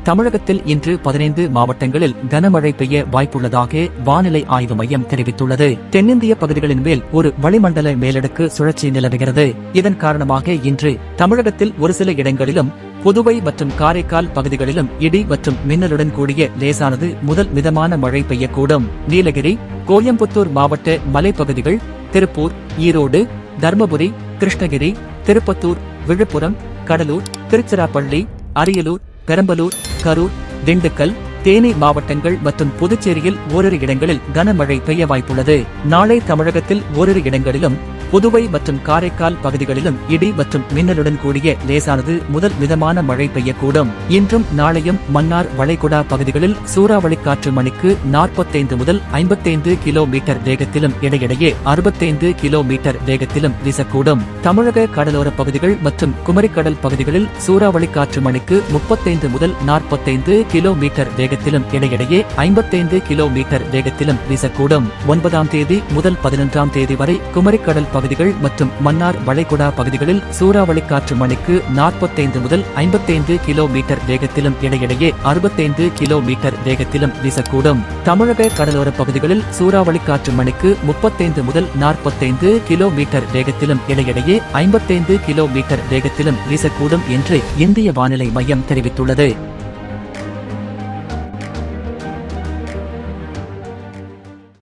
தமிழகத்தில் இன்று 15 மாவட்டங்களில் கனமழை பெய்ய வாய்ப்புள்ளதாக வானிலை ஆய்வு மையம் தெரிவித்துள்ளது. தென்னிந்திய பகுதிகளின் மேல் ஒரு வளிமண்டல மேலடுக்கு சுழற்சி நிலவுகிறது. இதன் காரணமாக இன்று தமிழகத்தில் ஒரு சில இடங்களிலும் புதுவை மற்றும் காரைக்கால் பகுதிகளிலும் இடி மற்றும் மின்னலுடன் கூடிய லேசானது முதல் மிதமான மழை பெய்யக்கூடும். நீலகிரி, கோயம்புத்தூர் மாவட்ட மலைப்பகுதிகள், திருப்பூர், ஈரோடு, தர்மபுரி, கிருஷ்ணகிரி, திருப்பத்தூர், விழுப்புரம், கடலூர், திருச்சிராப்பள்ளி, அரியலூர், பெரம்பலூர், கரூர், திண்டுக்கல், தேனி மாவட்டங்கள் மற்றும் புதுச்சேரியில் ஓரிரு இடங்களில் கனமழை பெய்ய வாய்ப்புள்ளது. நாளை தமிழகத்தில் ஓரிரு இடங்களிலும் புதுவை மற்றும் காரைக்கால் பகுதிகளிலும் இடி மற்றும் மின்னலுடன் கூடிய லேசானது முதல் மிதமான மழை பெய்யக்கூடும். இன்றும் நாளையும் மன்னார் வளைகுடா பகுதிகளில் சூறாவளி காற்று மணிக்கு 45 முதல் 55 கிலோமீட்டர் வேகத்திலும் இடையிடையே 65 கிலோமீட்டர் வேகத்திலும் வீசக்கூடும். தமிழக கடலோர பகுதிகள் மற்றும் குமரிக்கடல் பகுதிகளில் சூறாவளி காற்று மணிக்கு 35 முதல் 45 கிலோமீட்டர் வேகத்திலும் இடையிடையே 55 கிலோமீட்டர் வேகத்திலும் வீசக்கூடும். 9ஆம் தேதி முதல் 11ஆம் தேதி வரை குமரிக்கடல் பகுதிகள் மற்றும் மன்னார் வளைகுடா பகுதிகளில் சூறாவளி காற்று மணிக்கு 45 முதல் 55 கிலோமீட்டர் வேகத்திலும் இடையிடையே 65 கிலோமீட்டர் வேகத்திலும் வீசக்கூடும். தமிழக கடலோர பகுதிகளில் சூறாவளி காற்று மணிக்கு 35 முதல் 45 கிலோமீட்டர் வேகத்திலும் இடையிடையே 55 கிலோமீட்டர் வேகத்திலும் வீசக்கூடும் என்று இந்திய வானிலை மையம் தெரிவித்துள்ளது.